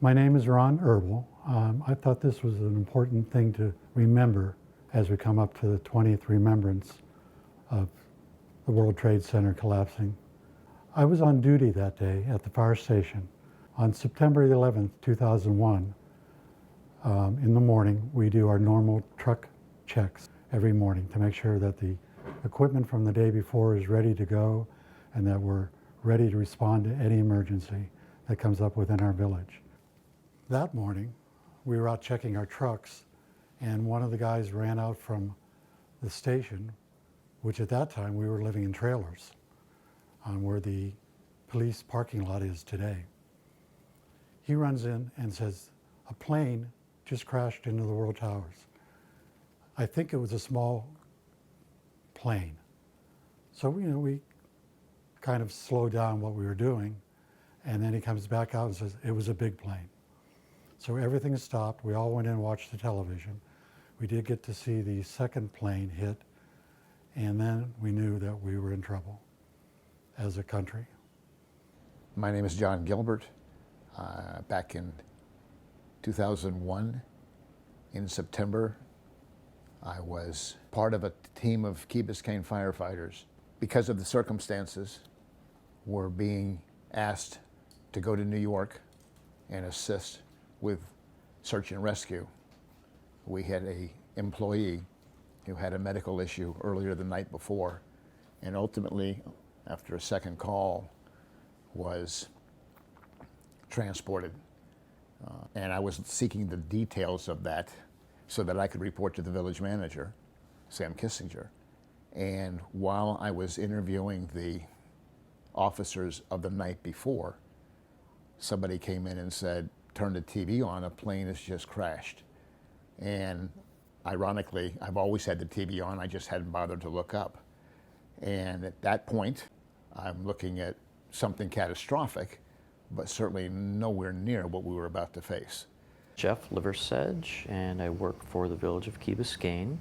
My name is Ron Erbel. I thought this was an important thing to remember as we come up to the 20th remembrance of the World Trade Center collapsing. I was on duty that day at the fire station. On September 11th, 2001, in the morning, we do our normal truck checks every morning to make sure that the equipment from the day before is ready to go and that we're ready to respond to any emergency that comes up within our village. That morning, we were out checking our trucks, and one of the guys ran out from the station, which at that time we were living in trailers on where the police parking lot is today. He runs in and says, a plane just crashed into the World Towers. I think it was a small plane. So, we kind of slowed down what we were doing, and then he comes back out and says, it was a big plane. So everything stopped. We all went in and watched the television. We did get to see the second plane hit, and then we knew that we were in trouble as a country. My name is John Gilbert. Back in 2001, in September, I was part of a team of Key Biscayne firefighters. Because of the circumstances, we're being asked to go to New York and assist with search and rescue. We had an employee who had a medical issue earlier the night before, and ultimately, after a second call, was transported. And I was seeking the details of that so that I could report to the village manager, Sam Kissinger. And while I was interviewing the officers of the night before, somebody came in and said, turn the TV on, a plane has just crashed. And ironically, I've always had the TV on, I just hadn't bothered to look up. And at that point, I'm looking at something catastrophic, but certainly nowhere near what we were about to face. Jeff Liversedge, and I work for the village of Key Biscayne.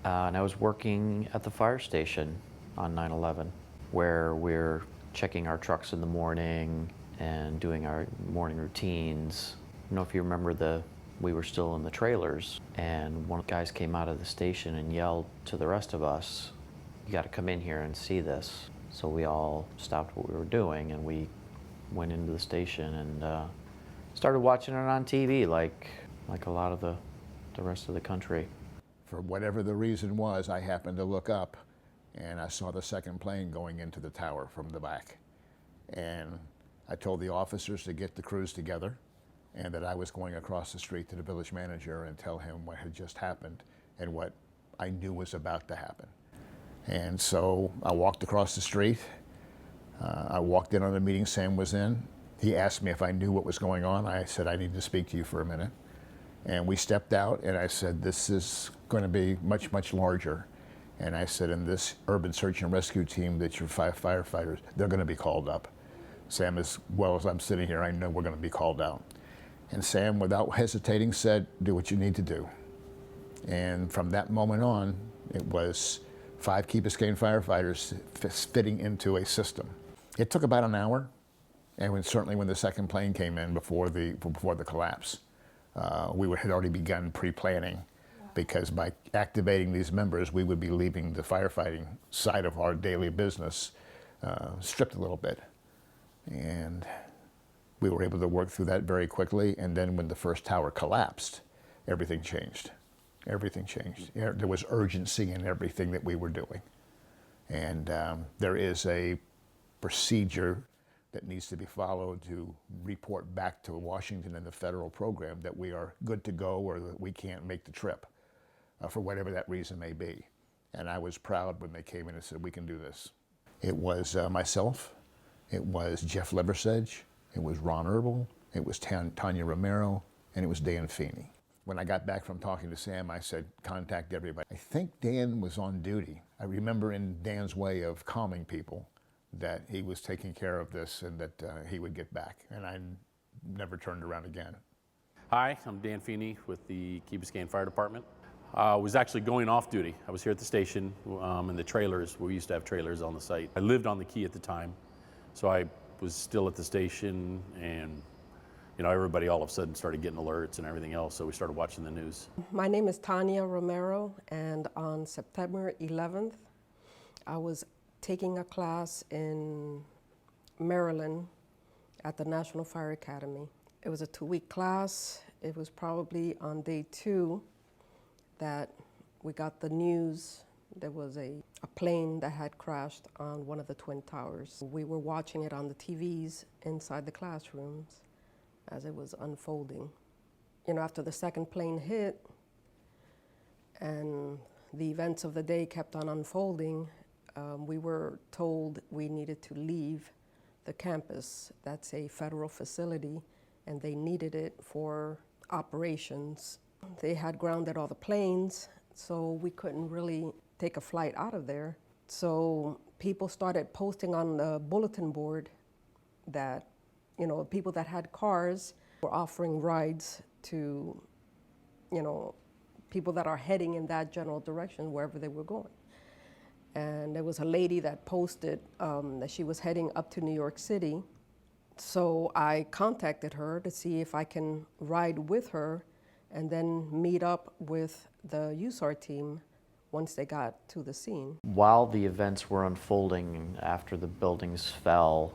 And I was working at the fire station on 9/11, where we're checking our trucks in the morning and doing our morning routines. I don't know if you remember we were still in the trailers, and one of the guys came out of the station and yelled to the rest of us, you gotta come in here and see this. So we all stopped what we were doing and we went into the station and started watching it on TV like a lot of the rest of the country. For whatever the reason was, I happened to look up and I saw the second plane going into the tower from the back. And I told the officers to get the crews together and that I was going across the street to the village manager and tell him what had just happened and what I knew was about to happen. And so I walked across the street. I walked in on the meeting Sam was in. He asked me if I knew what was going on. I said, I need to speak to you for a minute. And we stepped out and I said, this is going to be much, much larger. And I said, in this urban search and rescue team that your 5 firefighters, they're going to be called up. Sam, as well as I'm sitting here, I know we're going to be called out. And Sam, without hesitating, said, do what you need to do. And from that moment on, it was 5 Key Biscayne firefighters fitting into a system. It took about an hour, and certainly when the second plane came in before the collapse, we had already begun pre-planning, because by activating these members, we would be leaving the firefighting side of our daily business stripped a little bit. And we were able to work through that very quickly, and then when the first tower collapsed, everything changed. Everything changed. There was urgency in everything that we were doing. And there is a procedure that needs to be followed to report back to Washington and the federal program that we are good to go or that we can't make the trip for whatever that reason may be. And I was proud when they came in and said, we can do this. It was myself, it was Jeff Liversedge, it was Ron Erbel, it was Tanya Romero, and it was Dan Feeney. When I got back from talking to Sam, I said, contact everybody. I think Dan was on duty. I remember in Dan's way of calming people that he was taking care of this and that he would get back. And I never turned around again. Hi, I'm Dan Feeney with the Key Biscayne Fire Department. I was actually going off duty. I was here at the station in the trailers. We used to have trailers on the site. I lived on the Key at the time, so I was still at the station and you know, everybody all of a sudden started getting alerts and everything else, so we started watching the news. My name is Tanya Romero, and on September 11th, I was taking a class in Maryland at the National Fire Academy. It was a 2-week class. It was probably on day 2 that we got the news. There was a plane that had crashed on one of the Twin Towers. We were watching it on the TVs inside the classrooms as it was unfolding. You know, after the second plane hit and the events of the day kept on unfolding, we were told we needed to leave the campus. That's a federal facility, and they needed it for operations. They had grounded all the planes, so we couldn't really take a flight out of there. So people started posting on the bulletin board that, you know, people that had cars were offering rides to, you know, people that are heading in that general direction, wherever they were going. And there was a lady that posted that she was heading up to New York City. So I contacted her to see if I can ride with her and then meet up with the USAR team once they got to the scene. While the events were unfolding after the buildings fell,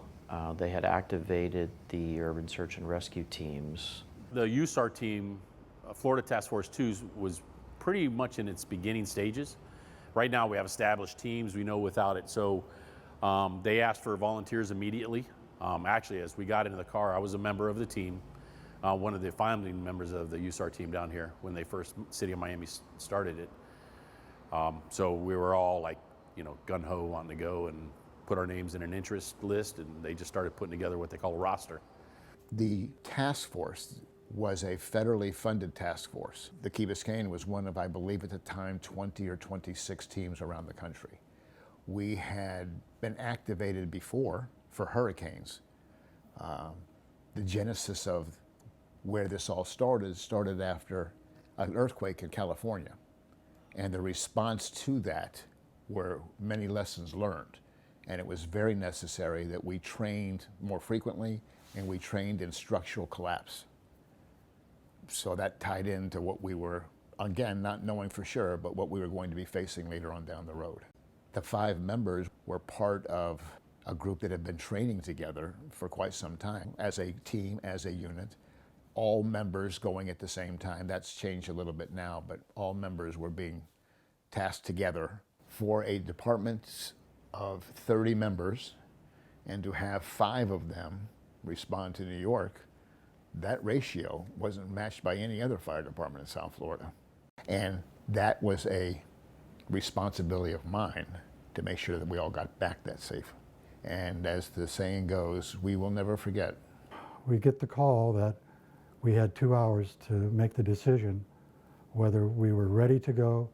they had activated the urban search and rescue teams. The USAR team, Florida Task Force 2, was pretty much in its beginning stages. Right now we have established teams, we know without it. So they asked for volunteers immediately. Actually, as we got into the car, I was a member of the team, one of the founding members of the USAR team down here when they first, City of Miami started it. So we were all like, you know, gung-ho wanting to go and put our names in an interest list, and they just started putting together what they call a roster. The task force was a federally funded task force. The Key Biscayne was one of, I believe at the time, 20 or 26 teams around the country. We had been activated before for hurricanes. The genesis of where this all started after an earthquake in California. And the response to that were many lessons learned. And it was very necessary that we trained more frequently, and we trained in structural collapse. So that tied into what we were, again, not knowing for sure, but what we were going to be facing later on down the road. The 5 members were part of a group that had been training together for quite some time, as a team, as a unit, all members going at the same time. That's changed a little bit now, but all members were being tasked together for a department of 30 members, and to have 5 of them respond to New York, that ratio wasn't matched by any other fire department in South Florida. And that was a responsibility of mine to make sure that we all got back that safe. And as the saying goes, we will never forget. We get the call that we had 2 hours to make the decision whether we were ready to go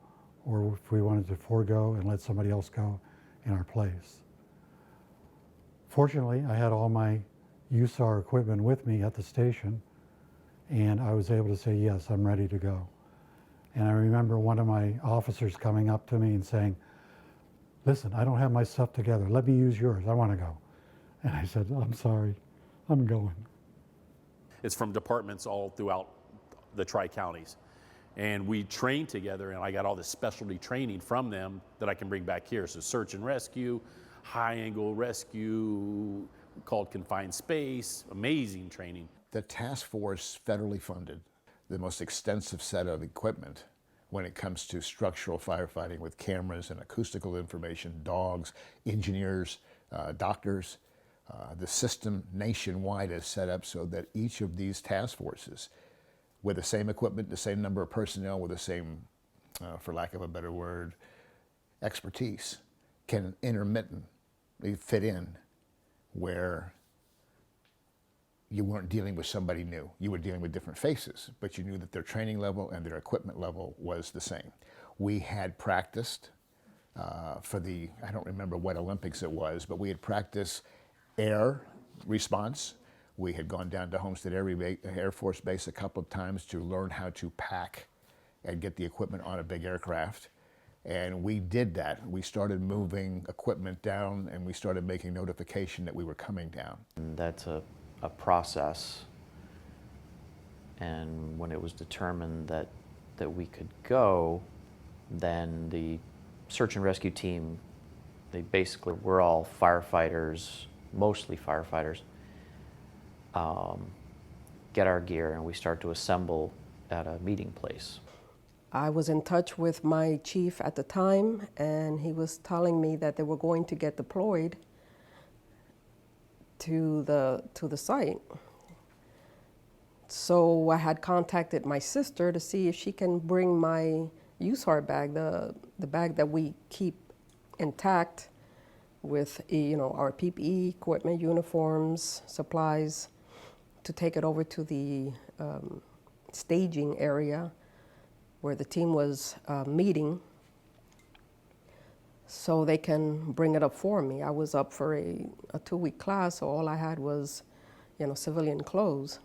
or if we wanted to forego and let somebody else go in our place. Fortunately, I had all my USAR equipment with me at the station, and I was able to say, yes, I'm ready to go. And I remember one of my officers coming up to me and saying, listen, I don't have my stuff together. Let me use yours. I want to go. And I said, I'm sorry, I'm going. It's from departments all throughout the tri-counties. And we trained together, and I got all this specialty training from them that I can bring back here. So search and rescue, high-angle rescue, called confined space, amazing training. The task force, federally funded, the most extensive set of equipment when it comes to structural firefighting with cameras and acoustical information, dogs, engineers, doctors. The system nationwide is set up so that each of these task forces, with the same equipment, the same number of personnel, with the same, for lack of a better word, expertise, can intermittently fit in where you weren't dealing with somebody new. You were dealing with different faces, but you knew that their training level and their equipment level was the same. We had practiced for the, I don't remember what Olympics it was, but we had practiced air response. We had gone down to Homestead Air Force Base a couple of times to learn how to pack and get the equipment on a big aircraft. And we did that. We started moving equipment down, and we started making notification that we were coming down. And that's a process And when it was determined that we could go, then the search and rescue team, they basically were all firefighters, mostly firefighters, get our gear and we start to assemble at a meeting place. I was in touch with my chief at the time, and he was telling me that they were going to get deployed to the site. So I had contacted my sister to see if she can bring my USAR bag, the bag that we keep intact with, you know, our PPE, equipment, uniforms, supplies, to take it over to the staging area where the team was meeting, so they can bring it up for me. I was up for a 2-week class, so all I had was, you know, civilian clothes.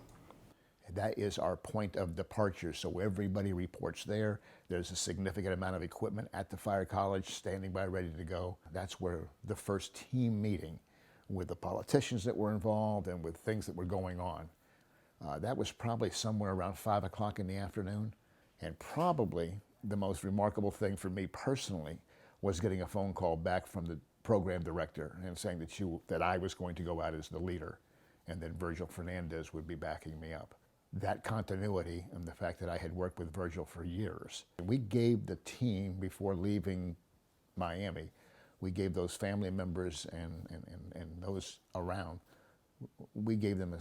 That is our point of departure, so everybody reports there. There's a significant amount of equipment at the fire college standing by ready to go. That's where the first team meeting with the politicians that were involved and with things that were going on. That was probably somewhere around 5 o'clock in the afternoon. And probably the most remarkable thing for me personally was getting a phone call back from the program director and saying that I was going to go out as the leader and that Virgil Fernandez would be backing me up. That continuity and the fact that I had worked with Virgil for years. We gave the team, before leaving Miami, we gave those family members and those around, we gave them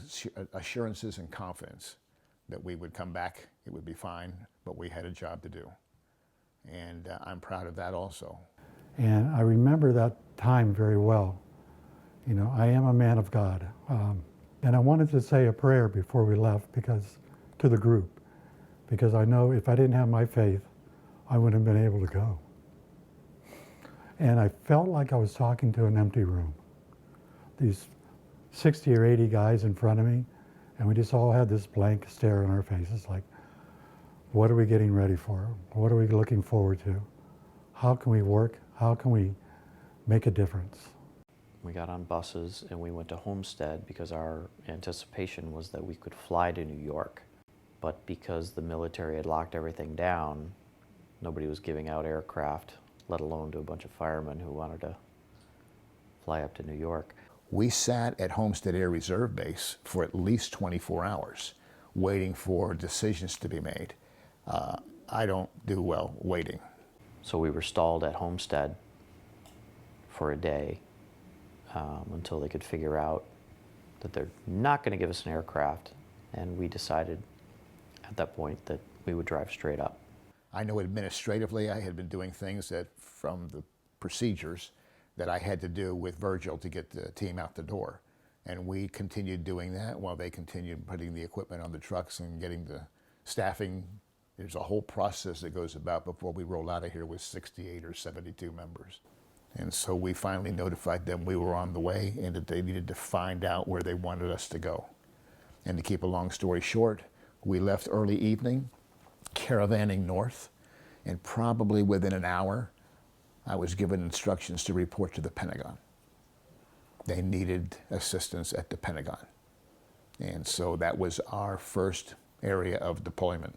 assurances and confidence that we would come back, it would be fine, but we had a job to do. And I'm proud of that also. And I remember that time very well. You know, I am a man of God. And I wanted to say a prayer before we left to the group, because I know if I didn't have my faith, I wouldn't have been able to go. And I felt like I was talking to an empty room. These 60 or 80 guys in front of me, and we just all had this blank stare on our faces like, what are we getting ready for? What are we looking forward to? How can we work? How can we make a difference? We got on buses and we went to Homestead because our anticipation was that we could fly to New York. But because the military had locked everything down, nobody was giving out aircraft, let alone to a bunch of firemen who wanted to fly up to New York. We sat at Homestead Air Reserve Base for at least 24 hours waiting for decisions to be made. I don't do well waiting. So we were stalled at Homestead for a day until they could figure out that they're not going to give us an aircraft, and we decided at that point that we would drive straight up. I know administratively I had been doing things that, from the procedures, that I had to do with Virgil to get the team out the door. And we continued doing that while they continued putting the equipment on the trucks and getting the staffing. There's a whole process that goes about before we roll out of here with 68 or 72 members. And so we finally notified them we were on the way and that they needed to find out where they wanted us to go. And to keep a long story short, we left early evening, caravanning north, and probably within an hour, I was given instructions to report to the Pentagon. They needed assistance at the Pentagon. And so that was our first area of deployment,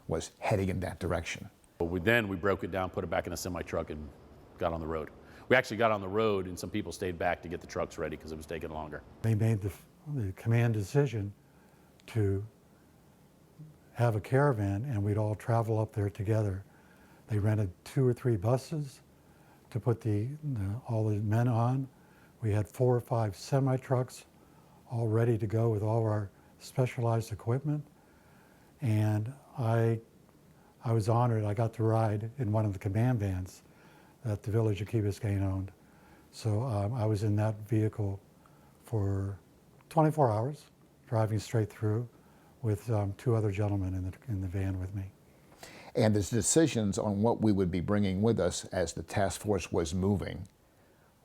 was heading in that direction. But then we broke it down, put it back in a semi-truck, and got on the road. We actually got on the road, and some people stayed back to get the trucks ready because it was taking longer. They made the command decision to have a caravan, and we'd all travel up there together. They rented 2 or 3 buses to put all the men on. We had 4 or 5 semi-trucks all ready to go with all our specialized equipment. And I was honored. I got to ride in one of the command vans that the village of Key Biscayne owned. So I was in that vehicle for 24 hours, driving straight through with 2 other gentlemen in the van with me. And the decisions on what we would be bringing with us as the task force was moving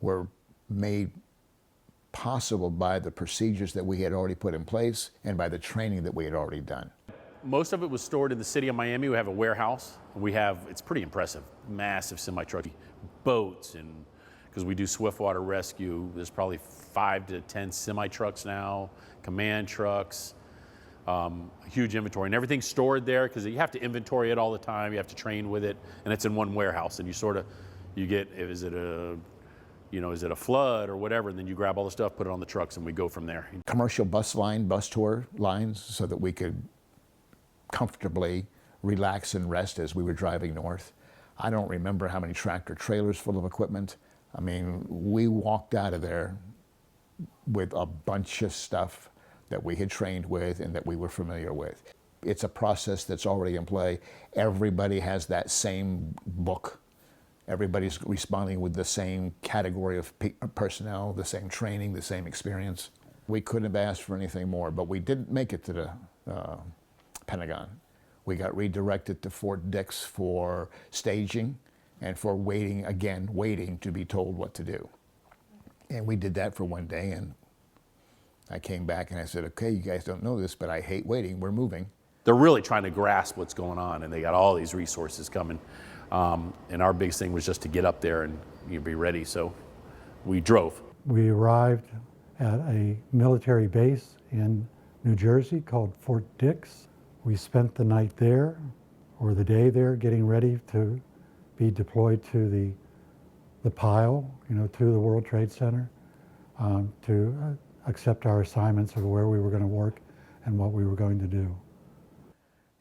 were made possible by the procedures that we had already put in place and by the training that we had already done. Most of it was stored in the city of Miami. We have a warehouse. It's pretty impressive, massive semi-truck, boats, and because we do swiftwater rescue, there's probably 5 to 10 semi-trucks now, command trucks, a huge inventory, and everything's stored there because you have to inventory it all the time. You have to train with it, and it's in one warehouse. And you get, is it a flood or whatever, and then you grab all the stuff, put it on the trucks, and we go from there. Commercial bus tour lines, so that we could comfortably relax and rest as we were driving north. I don't remember how many tractor trailers full of equipment. I mean, we walked out of there with a bunch of stuff that we had trained with and that we were familiar with. It's a process that's already in play. Everybody has that same book. Everybody's responding with the same category of personnel, the same training, the same experience. We couldn't have asked for anything more, but we didn't make it to the Pentagon. We got redirected to Fort Dix for staging and for waiting to be told what to do. And we did that for one day, and I came back and I said, okay, you guys don't know this, but I hate waiting, we're moving. They're really trying to grasp what's going on, and they got all these resources coming. And our biggest thing was just to get up there and be ready, so we drove. We arrived at a military base in New Jersey called Fort Dix. We spent the night there, or the day there, getting ready to be deployed to the pile, to the World Trade Center, to accept our assignments of where we were going to work and what we were going to do.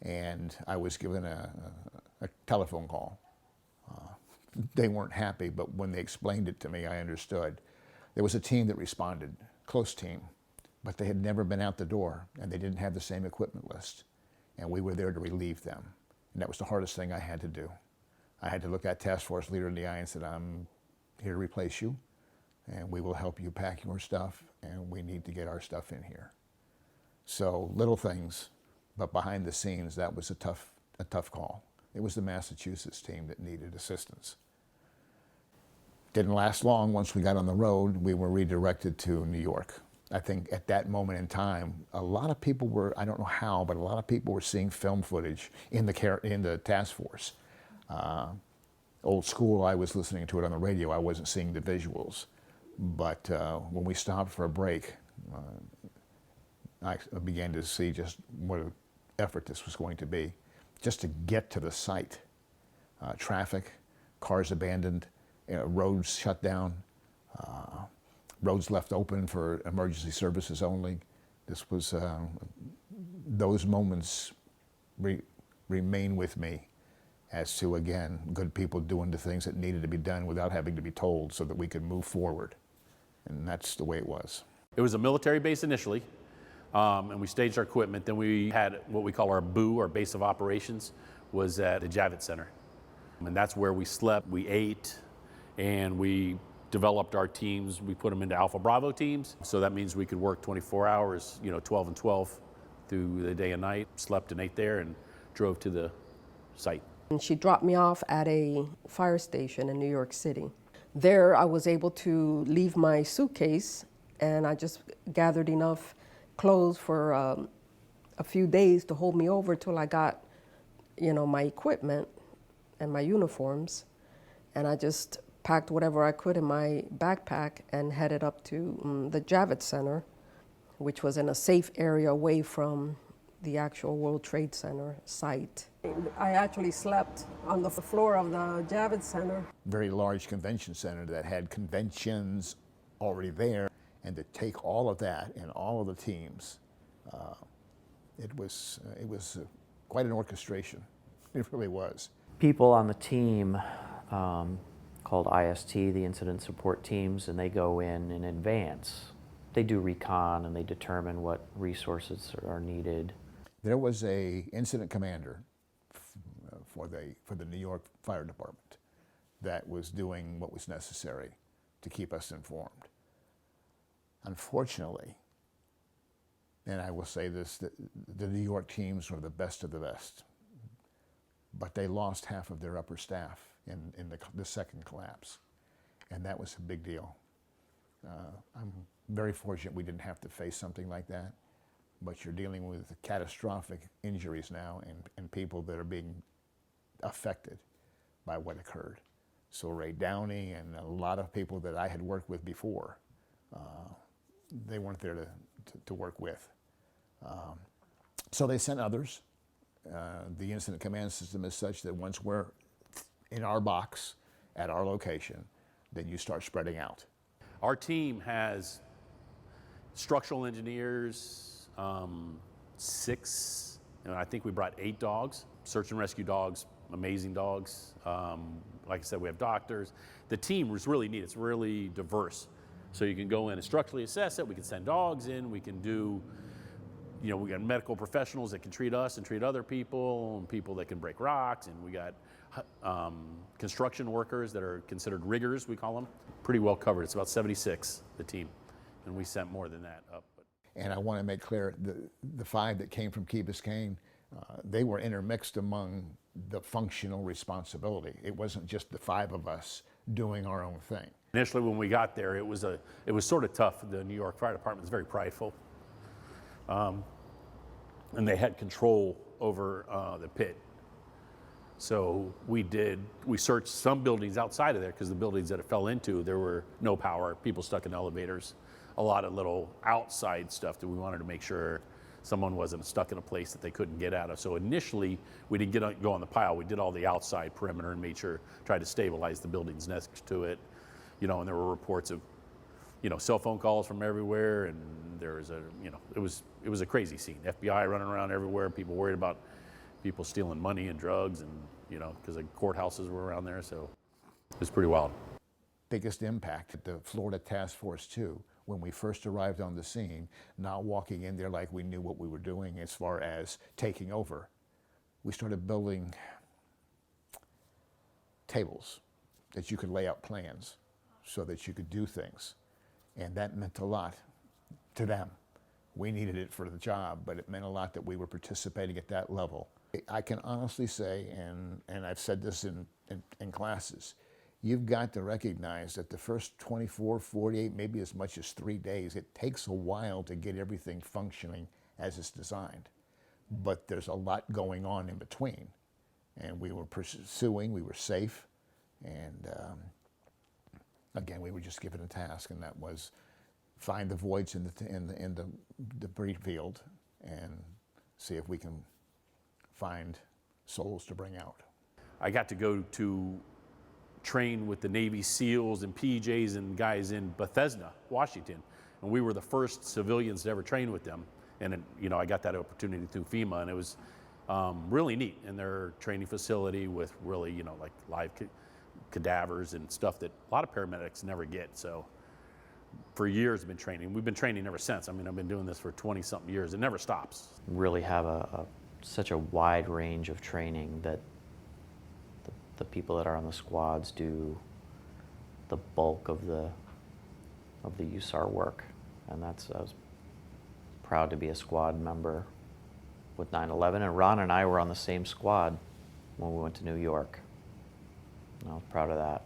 And I was given a telephone call. They weren't happy, but when they explained it to me, I understood. There was a team that responded, close team, but they had never been out the door, and they didn't have the same equipment list. And we were there to relieve them. And that was the hardest thing I had to do. I had to look that task force leader in the eye and said, I'm here to replace you, and we will help you pack your stuff, and we need to get our stuff in here. So little things, but behind the scenes, that was a tough call. It was the Massachusetts team that needed assistance. Didn't last long. Once we got on the road, we were redirected to New York. I think at that moment in time, a lot of people were, I don't know how, but a lot of people were seeing film footage in the task force. Old school, I was listening to it on the radio. I wasn't seeing the visuals. But when we stopped for a break, I began to see just what an effort this was going to be. Just to get to the site. Traffic, cars abandoned, roads shut down, roads left open for emergency services only. This was, those moments remain with me as to, again, good people doing the things that needed to be done without having to be told so that we could move forward. And that's the way it was. It was a military base initially, and we staged our equipment. Then we had what we call our BOO, our base of operations, was at the Javits Center. And that's where we slept, we ate, and we developed our teams. We put them into Alpha Bravo teams. So that means we could work 24 hours, 12 and 12 through the day and night, slept and ate there, and drove to the site. And she dropped me off at a fire station in New York City. There I was able to leave my suitcase, and I just gathered enough clothes for a few days to hold me over till I got, my equipment and my uniforms. And I just packed whatever I could in my backpack and headed up to the Javits Center, which was in a safe area away from the actual World Trade Center site. I actually slept on the floor of the Javits Center. Very large convention center that had conventions already there, and to take all of that and all of the teams, it was quite an orchestration. It really was. People on the team called IST, the Incident Support Teams, and they go in advance. They do recon and they determine what resources are needed. There was a incident commander for the New York Fire Department that was doing what was necessary to keep us informed. Unfortunately, and I will say this, the New York teams were the best of the best, but they lost half of their upper staff in the second collapse, and that was a big deal. I'm very fortunate we didn't have to face something like that, but you're dealing with catastrophic injuries now and people that are being affected by what occurred. So Ray Downey and a lot of people that I had worked with before, they weren't there to work with. So they sent others. The incident command system is such that once we're in our box at our location, then you start spreading out. Our team has structural engineers, 6, and I think we brought 8 dogs, search and rescue dogs, amazing dogs. Like I said, we have doctors. The team was really neat. It's really diverse. So you can go in and structurally assess it. We can send dogs in. We can do, you know, we got medical professionals that can treat us and treat other people, and people that can break rocks, and we got construction workers that are considered riggers, we call them. Pretty well covered. It's about 76, the team, and we sent more than that up. And I want to make clear, the 5 that came from Key Biscayne, they were intermixed among the functional responsibility. It wasn't just the 5 of us doing our own thing. Initially, when we got there, it was sort of tough. The New York Fire Department is very prideful, and they had control over the pit. So we searched some buildings outside of there, because the buildings that it fell into, there were no power, people stuck in elevators, a lot of little outside stuff that we wanted to make sure someone wasn't stuck in a place that they couldn't get out of. So initially, we didn't go on the pile. We did all the outside perimeter and made sure, tried to stabilize the buildings next to it. You know, and there were reports of, you know, cell phone calls from everywhere, and there was it was a crazy scene. FBI running around everywhere, people worried about people stealing money and drugs, and, you know, because the courthouses were around there, so it was pretty wild. Biggest impact at the Florida Task Force 2, when we first arrived on the scene, not walking in there like we knew what we were doing as far as taking over. We started building tables that you could lay out plans so that you could do things. And that meant a lot to them. We needed it for the job, but it meant a lot that we were participating at that level. I can honestly say, and I've said this in classes, you've got to recognize that the first 24, 48, maybe as much as 3 days, it takes a while to get everything functioning as it's designed. But there's a lot going on in between. And we were pursuing, we were safe, and again, we were just given a task, and that was find the voids in the debris field and see if we can find souls to bring out. I got to go to train with the Navy SEALs and PJs and guys in Bethesda, Washington, and we were the first civilians to ever train with them. And you know, I got that opportunity through FEMA, and it was really neat in their training facility with really, you know, like live cadavers and stuff that a lot of paramedics never get. So for years I've been training. We've been training ever since. I mean, I've been doing this for 20-something years. It never stops. Really have such a wide range of training that the people that are on the squads do the bulk of the USAR work, and I was proud to be a squad member with 9/11, and Ron and I were on the same squad when we went to New York. And I was proud of that.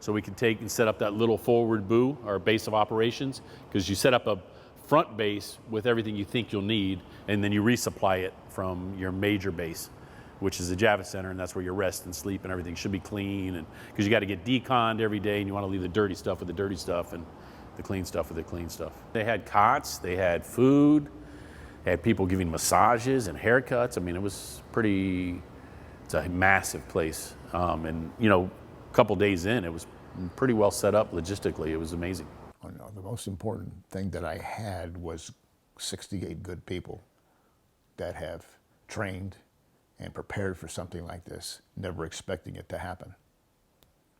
So we can take and set up that little forward boo, our base of operations, because you set up a front base with everything you think you'll need, and then you resupply it from your major base, which is the Javits Center, and that's where your rest and sleep and everything should be clean, and because you got to get deconned every day, and you want to leave the dirty stuff with the dirty stuff and the clean stuff with the clean stuff. They had cots, they had food, they had people giving massages and haircuts. I mean, it's a massive place. And you know, a couple days in, it was pretty well set up logistically. It was amazing. Oh, no, the most important thing that I had was 68 good people that have trained and prepared for something like this, never expecting it to happen.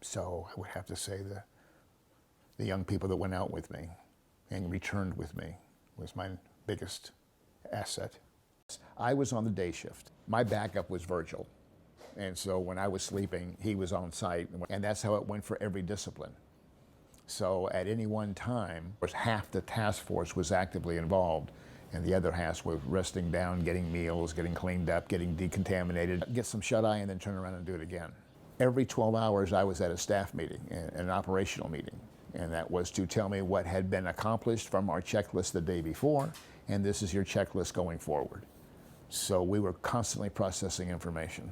So I would have to say the young people that went out with me and returned with me was my biggest asset. I was on the day shift. My backup was Virgil. And so when I was sleeping, he was on site. And that's how it went for every discipline. So at any one time, half the task force was actively involved, and the other half was resting down, getting meals, getting cleaned up, getting decontaminated, get some shut-eye, and then turn around and do it again. Every 12 hours, I was at a staff meeting, an operational meeting, and that was to tell me what had been accomplished from our checklist the day before, and this is your checklist going forward. So we were constantly processing information.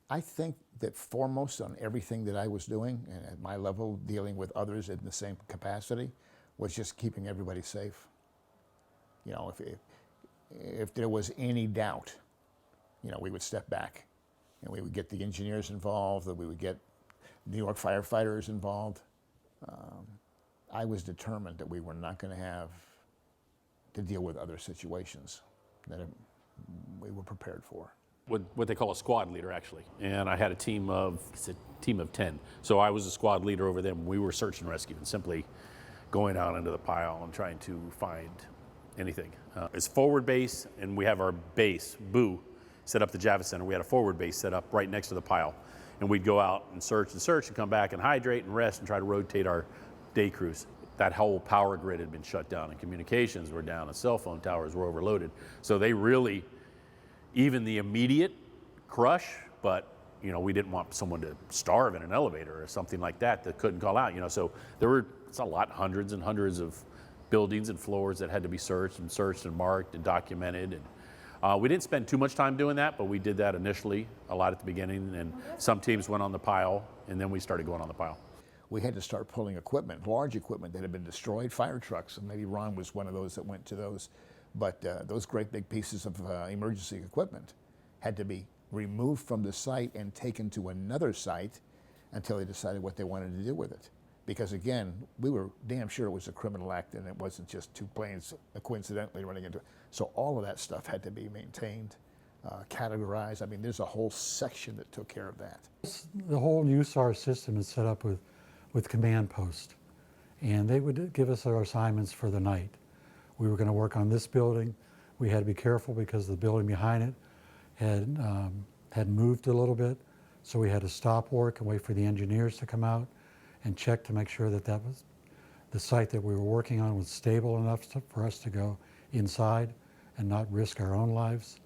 I think that foremost on everything that I was doing, and at my level, dealing with others in the same capacity, was just keeping everybody safe. You know, if there was any doubt, we would step back and we would get the engineers involved, that we would get New York firefighters involved. I was determined that we were not going to have to deal with other situations that we were prepared for. What they call a squad leader, actually. And I had a team of 10. So I was a squad leader over them. We were search and rescue and simply going out into the pile and trying to find anything. It's forward base, and we have our base, Boo, set up the Javits Center. We had a forward base set up right next to the pile. And we'd go out and search and come back and hydrate and rest and try to rotate our day crews. That whole power grid had been shut down and communications were down and cell phone towers were overloaded. So they really, even the immediate crush, but we didn't want someone to starve in an elevator or something like that couldn't call out. So it's a lot, hundreds and hundreds of buildings and floors that had to be searched and marked and documented. And we didn't spend too much time doing that, but we did that initially a lot at the beginning. And some teams went on the pile, and then we started going on the pile. We had to start pulling equipment, large equipment that had been destroyed, fire trucks, and maybe Ron was one of those that went to those. But those great big pieces of emergency equipment had to be removed from the site and taken to another site until they decided what they wanted to do with it. Because again, we were damn sure it was a criminal act and it wasn't just two planes coincidentally running into it. So all of that stuff had to be maintained, categorized. I mean, there's a whole section that took care of that. The whole USAR system is set up with command post, and they would give us our assignments for the night. We were going to work on this building. We had to be careful because the building behind it had moved a little bit, so we had to stop work and wait for the engineers to come out and check to make sure that was the site that we were working on was stable enough for us to go inside and not risk our own lives.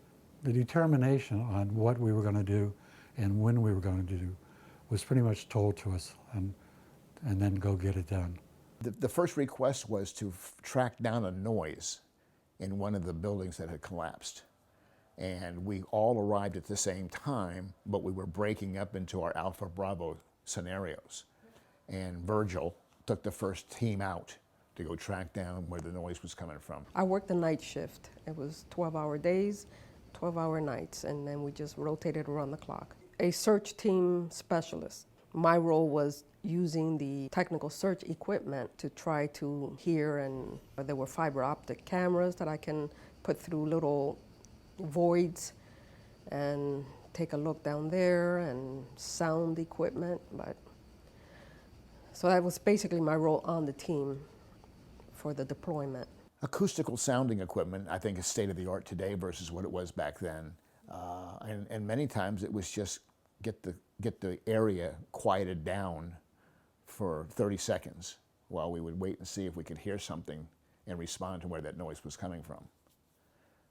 The determination on what we were going to do and when we were going to do was pretty much told to us, and then go get it done. The first request was to track down a noise in one of the buildings that had collapsed. And we all arrived at the same time, but we were breaking up into our Alpha Bravo scenarios. And Virgil took the first team out to go track down where the noise was coming from. I worked the night shift. It was 12-hour days, 12-hour nights, and then we just rotated around the clock. A search team specialist. My role was using the technical search equipment to try to hear, and there were fiber optic cameras that I can put through little voids and take a look down there, and sound equipment. So that was basically my role on the team for the deployment. Acoustical sounding equipment, I think, is state of the art today versus what it was back then. And many times it was just get the area quieted down for 30 seconds while we would wait and see if we could hear something and respond to where that noise was coming from.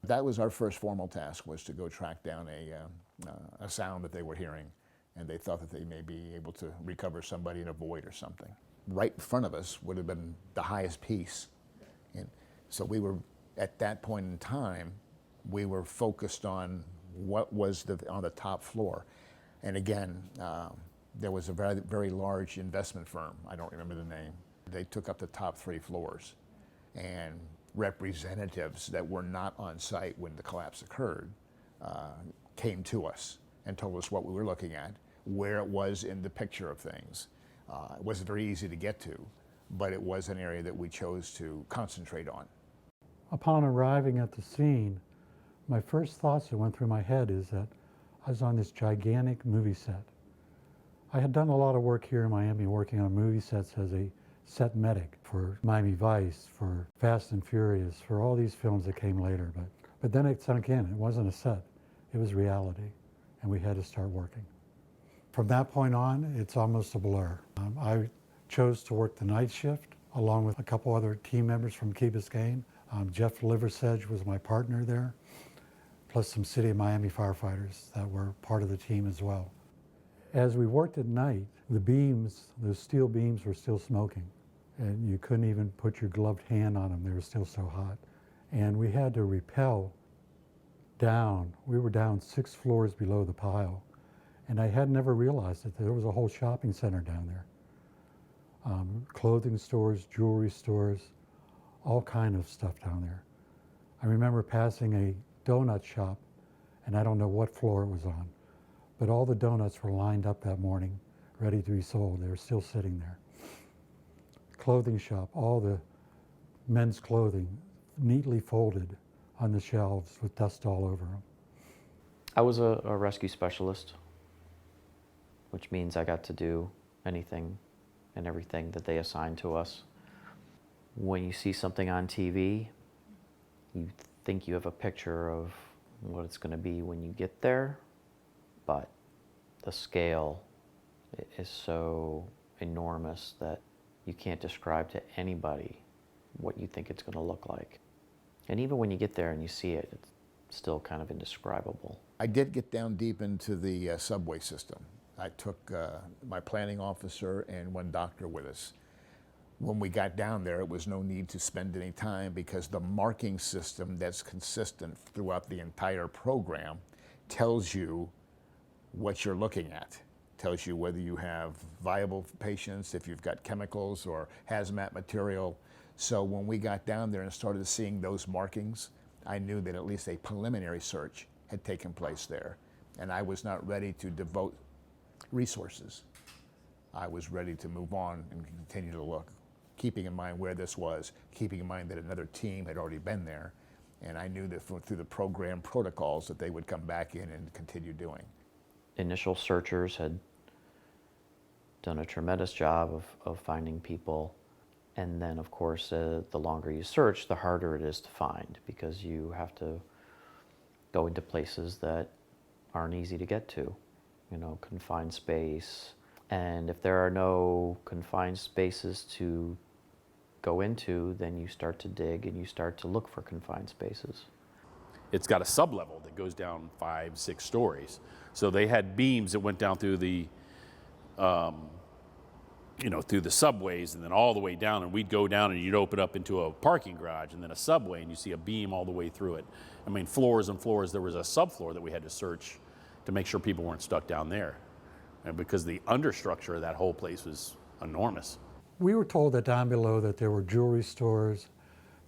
That was our first formal task, was to go track down a sound that they were hearing, and they thought that they may be able to recover somebody in a void or something. Right in front of us would have been the highest piece. And so we were, at that point in time, we were focused on what was on the top floor. And again, there was a very, very large investment firm, I don't remember the name. They took up the top 3 floors, and representatives that were not on site when the collapse occurred came to us and told us what we were looking at, where it was in the picture of things. It wasn't very easy to get to, but it was an area that we chose to concentrate on. Upon arriving at the scene, my first thoughts that went through my head is that I was on this gigantic movie set. I had done a lot of work here in Miami working on movie sets as a set medic for Miami Vice, for Fast and Furious, for all these films that came later. But then it sunk in. It wasn't a set. It was reality, and we had to start working. From that point on, it's almost a blur. I chose to work the night shift along with a couple other team members from Key Biscayne. Jeff Liversedge was my partner there, plus some City of Miami firefighters that were part of the team as well. As we worked at night, the beams, those steel beams were still smoking, and you couldn't even put your gloved hand on them. They were still so hot. And we had to rappel down. We were down 6 floors below the pile, and I had never realized that there was a whole shopping center down there. Clothing stores, jewelry stores, all kind of stuff down there. I remember passing a donut shop, and I don't know what floor it was on, but all the donuts were lined up that morning, ready to be sold. They were still sitting there. Clothing shop, all the men's clothing neatly folded on the shelves with dust all over them. I was a rescue specialist, which means I got to do anything and everything that they assigned to us. When you see something on TV, you think you have a picture of what it's going to be when you get there, but the scale is so enormous that you can't describe to anybody what you think it's going to look like. And even when you get there and you see it, it's still kind of indescribable. I did get down deep into the subway system. I took my planning officer and one doctor with us. When we got down there, it was no need to spend any time because the marking system that's consistent throughout the entire program tells you what you're looking at. Tells you whether you have viable patients, if you've got chemicals or hazmat material. So when we got down there and started seeing those markings, I knew that at least a preliminary search had taken place there. And I was not ready to devote resources. I was ready to move on and continue to look, keeping in mind where this was, keeping in mind that another team had already been there. And I knew that through the program protocols that they would come back in and continue doing. Initial searchers had done a tremendous job of finding people. And then, of course, the longer you search, the harder it is to find because you have to go into places that aren't easy to get to, you know, confined space. And if there are no confined spaces to go into, then you start to dig and you start to look for confined spaces. It's got a sublevel that goes down 5, 6 stories. So they had beams that went down through the, through the subways and then all the way down. And we'd go down and you'd open up into a parking garage and then a subway and you see a beam all the way through it. I mean, floors and floors. There was a subfloor that we had to search to make sure people weren't stuck down there. And because the understructure of that whole place was enormous. We were told that down below that there were jewelry stores,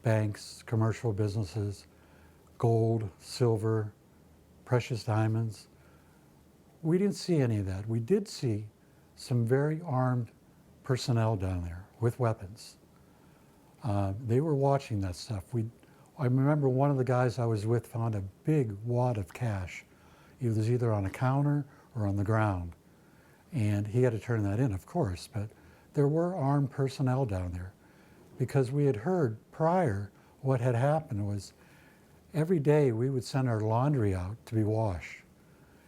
banks, commercial businesses, gold, silver, precious diamonds. We didn't see any of that. We did see some very armed personnel down there with weapons. They were watching that stuff. I remember one of the guys I was with found a big wad of cash. It was either on a counter or on the ground. And he had to turn that in, of course, but there were armed personnel down there because we had heard prior what had happened was every day we would send our laundry out to be washed.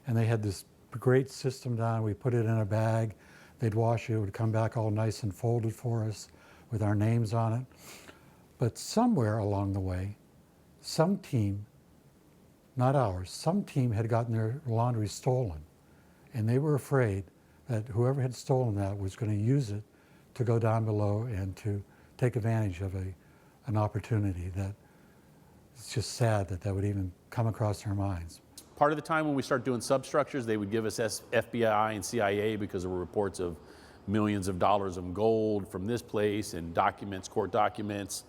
And they had this great system down. We put it in a bag. They'd wash it. It would come back all nice and folded for us with our names on it. But somewhere along the way, some team, not ours, some team had gotten their laundry stolen. And they were afraid that whoever had stolen that was going to use it to go down below and to take advantage of an opportunity that it's just sad that would even come across their minds. Part of the time when we start doing substructures, they would give us FBI and CIA because there were reports of millions of dollars of gold from this place and documents, court documents.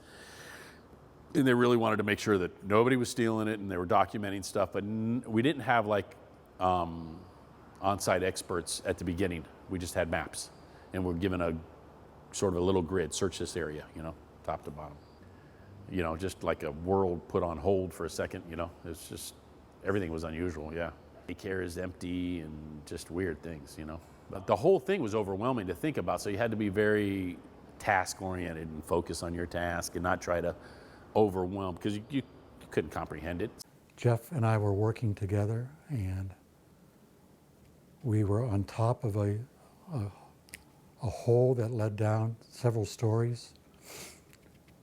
And they really wanted to make sure that nobody was stealing it and they were documenting stuff. But we didn't have like on-site experts at the beginning. We just had maps and we're given a sort of a little grid, search this area, top to bottom. Just like a world put on hold for a second, it's just, everything was unusual, yeah. Daycare is empty and just weird things, But the whole thing was overwhelming to think about, so you had to be very task-oriented and focus on your task and not try to overwhelm, because you couldn't comprehend it. Jeff and I were working together, and we were on top of a hole that led down several stories,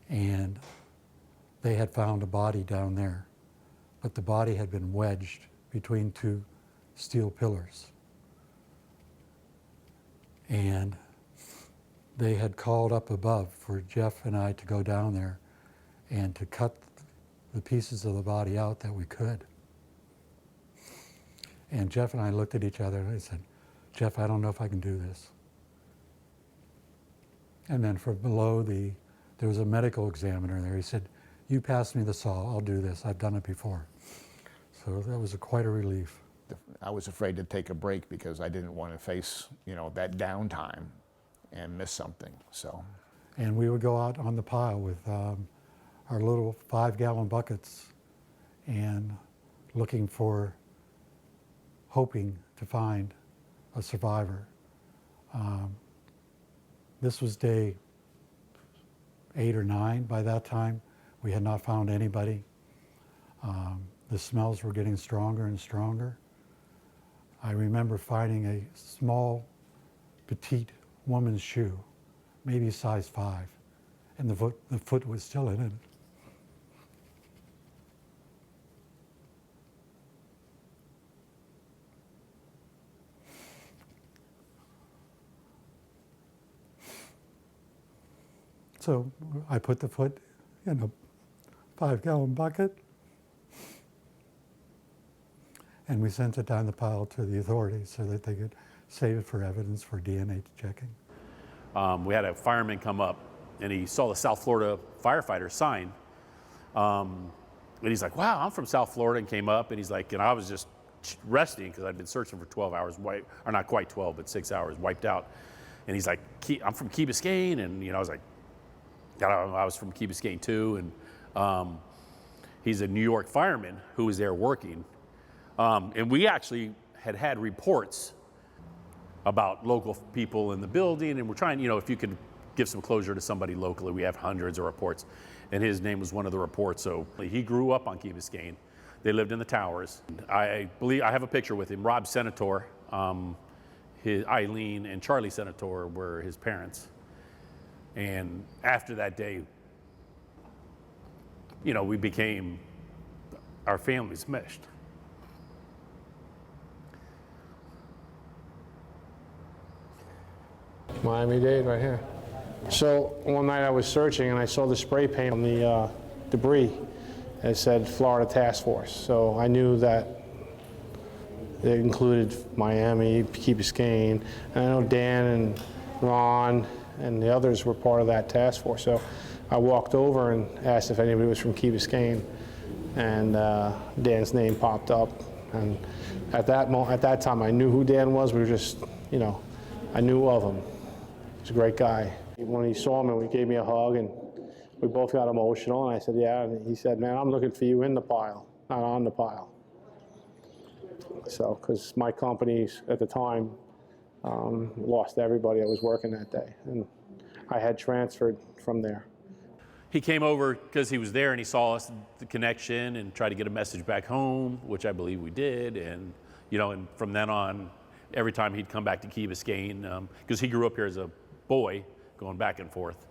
and they had found a body down there, but the body had been wedged between two steel pillars. And they had called up above for Jeff and I to go down there and to cut the pieces of the body out that we could. And Jeff and I looked at each other and I said, Jeff, I don't know if I can do this. And then from below there was a medical examiner there. He said, you pass me the saw, I'll do this. I've done it before. So that was quite a relief. I was afraid to take a break because I didn't want to face, that downtime and miss something. So, And we would go out on the pile with our little 5-gallon buckets and hoping to find a survivor. This was day 8 or 9 by that time. We had not found anybody. The smells were getting stronger and stronger. I remember finding a small, petite woman's shoe, maybe size 5, and the foot was still in it. So I put the foot in a 5-gallon bucket, and we sent it down the pile to the authorities so that they could save it for evidence for DNA checking. We had a fireman come up, and he saw the South Florida firefighter sign. And he's like, wow, I'm from South Florida, and came up, and he's like, and I was just resting because I'd been searching for 12 hours, or not quite 12, but 6 hours, wiped out. And he's like, I'm from Key Biscayne, and I was like, I was from Key Biscayne too, and he's a New York fireman who was there working. And we actually had reports about local people in the building, and we're trying, if you could give some closure to somebody locally. We have hundreds of reports, and his name was one of the reports. So he grew up on Key Biscayne. They lived in the towers. I believe I have a picture with him. Rob Senator, Eileen and Charlie Senator were his parents. And after that day, we became, our families meshed. Miami-Dade right here. So one night I was searching and I saw the spray paint on the debris. It said Florida Task Force. So I knew that it included Miami, Key Biscayne, and I know Dan and Ron and the others were part of that task force. So I walked over and asked if anybody was from Key Biscayne, and Dan's name popped up. And at that time, I knew who Dan was. We were just, I knew of him. He's a great guy. When he saw me, he gave me a hug, and we both got emotional. And I said, yeah. And he said, man, I'm looking for you in the pile, not on the pile. So, because my companies at the time lost everybody that was working that day, and I had transferred from there. He came over because he was there and he saw us, the connection, and tried to get a message back home, which I believe we did. And and from then on, every time he'd come back to Key Biscayne, because he grew up here as a boy, going back and forth,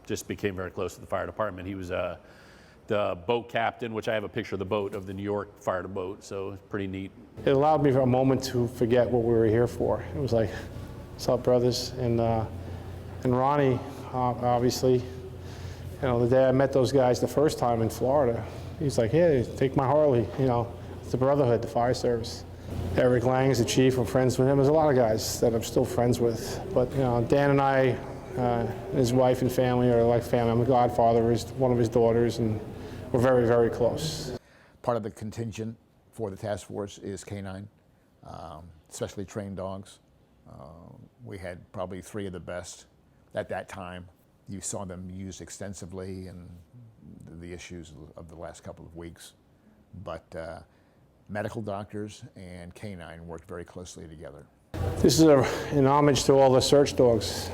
just became very close to the fire department. He was the boat captain, which I have a picture of the boat, of the New York fire boat, so it's pretty neat. It allowed me for a moment to forget what we were here for. It was like, what's up, brothers? And Ronnie, obviously, the day I met those guys the first time in Florida, he's like, hey, take my Harley, it's the Brotherhood, the fire service. Eric Lang's the chief, I'm friends with him. There's a lot of guys that I'm still friends with. But, Dan and I, his wife and family are like family. I'm a godfather of one of his daughters, and we're very, very close. part of the contingent for the task force is canine, especially trained dogs. We had probably 3 of the best at that time. You saw them used extensively in the issues of the last couple of weeks. But medical doctors and canine worked very closely together. This is an homage to all the search dogs.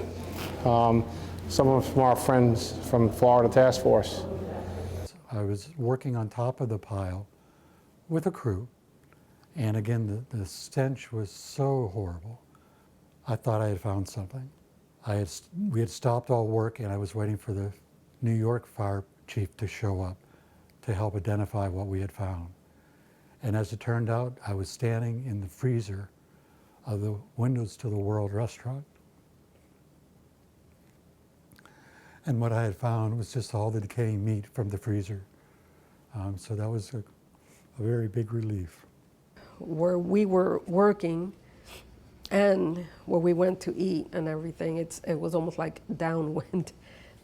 Some of them from our friends from Florida Task Force. I was working on top of the pile with a crew, and again, the stench was so horrible. I thought I had found something. We had stopped all work, and I was waiting for the New York fire chief to show up to help identify what we had found. And as it turned out, I was standing in the freezer of the Windows to the World restaurant. And what I had found was just all the decaying meat from the freezer. So that was a very big relief. Where we were working and where we went to eat and everything, it was almost like downwind.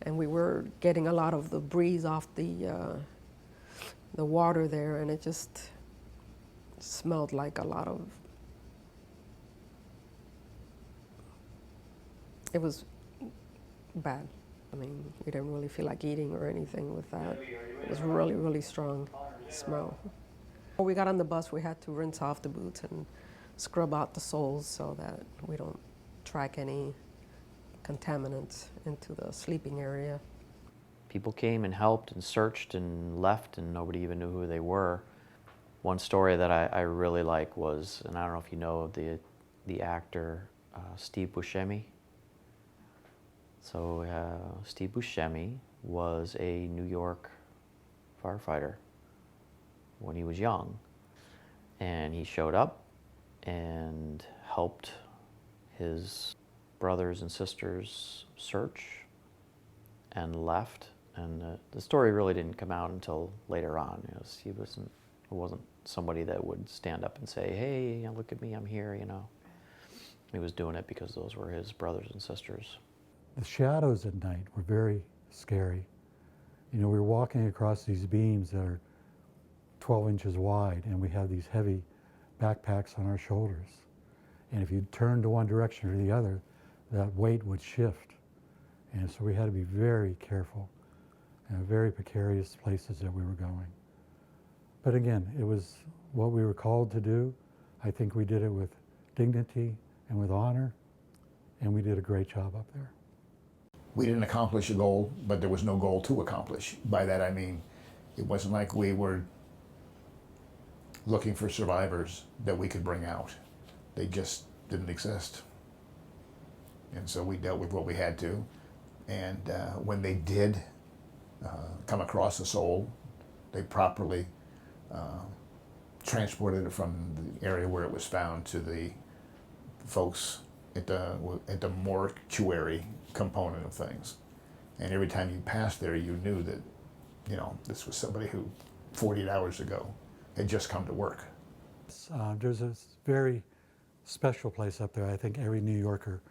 and we were getting a lot of the breeze off the water there, and it just smelled like a lot of, it was bad. I mean, we didn't really feel like eating or anything with that. It was really, really strong smell. When we got on the bus, we had to rinse off the boots and scrub out the soles so that we don't track any contaminants into the sleeping area. People came and helped and searched and left, and nobody even knew who they were. One story that I really like was, and I don't know if you know the actor Steve Buscemi. So Steve Buscemi was a New York firefighter when he was young, and he showed up and helped his brothers and sisters search and left. And the story really didn't come out until later on. He wasn't somebody that would stand up and say, "Hey, look at me, I'm here," you know. He was doing it because those were his brothers and sisters. The shadows at night were very scary. You know, we were walking across these beams that are 12 inches wide, and we have these heavy backpacks on our shoulders. And if you turned to one direction or the other, that weight would shift. And so we had to be very careful and very precarious places that we were going. But again, it was what we were called to do. I think we did it with dignity and with honor, and we did a great job up there. We didn't accomplish a goal, but there was no goal to accomplish. By that I mean, it wasn't like we were looking for survivors that we could bring out. They just didn't exist. And so we dealt with what we had to. And when they did come across a soul, they properly transported it from the area where it was found to the folks at the mortuary component of things. And every time you passed there, you knew that, you know, this was somebody who 48 hours ago had just come to work. There's a very special place up there I think every New Yorker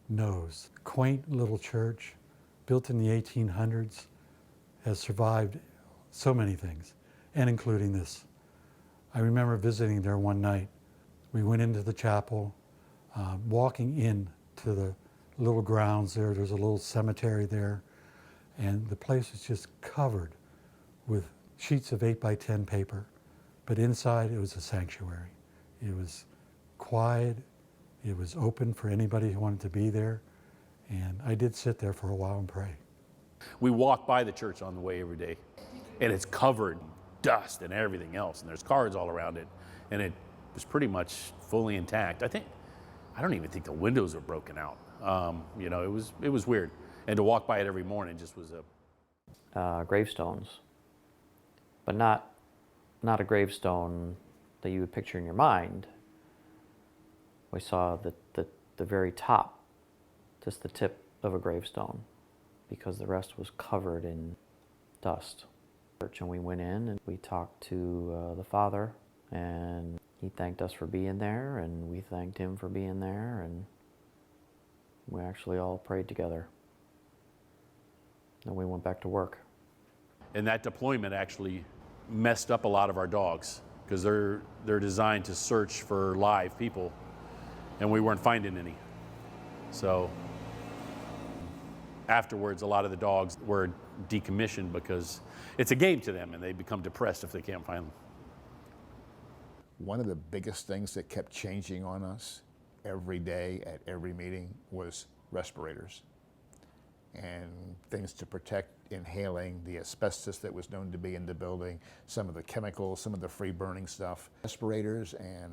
knows. Quaint little church, built in the 1800s, has survived so many things, and including this. I remember visiting there one night. We went into the chapel, walking in to the little grounds there. There's a little cemetery there, and the place was just covered with sheets of 8x10 paper. But inside it was a sanctuary. It was quiet. It was open for anybody who wanted to be there. And I did sit there for a while and pray. We walk by the church on the way every day, and it's covered in dust and everything else, and there's cars all around it, and it was pretty much fully intact. I don't even think the windows were broken out. You know, it was weird, and to walk by it every morning just was a Gravestones, but not a gravestone that you would picture in your mind. We saw the very top, just the tip of a gravestone, because the rest was covered in dust. And we went in and we talked to the father, and he thanked us for being there, and we thanked him for being there, and we actually all prayed together. Then we went back to work. And that deployment actually messed up a lot of our dogs, because they're designed to search for live people, and we weren't finding any. So afterwards, a lot of the dogs were decommissioned because it's a game to them, and they become depressed if they can't find them. One of the biggest things that kept changing on us every day at every meeting was respirators and things to protect inhaling, the asbestos that was known to be in the building, some of the chemicals, some of the free burning stuff. Respirators and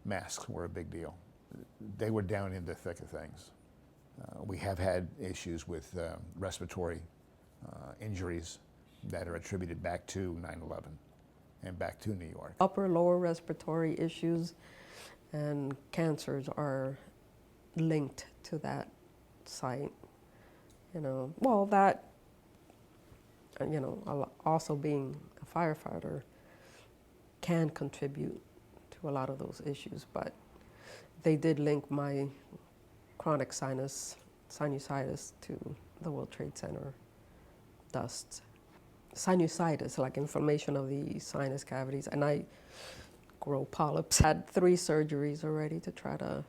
masks were a big deal. They were down in the thick of things. We have had issues with respiratory injuries that are attributed back to 9/11 and back to New York. Upper, lower respiratory issues and cancers are linked to that site. You know, well, that, you know, also being a firefighter can contribute to a lot of those issues, but they did link my chronic sinusitis to the World Trade Center dust. Sinusitis, like inflammation of the sinus cavities, and I grow polyps. Had 3 surgeries already to try to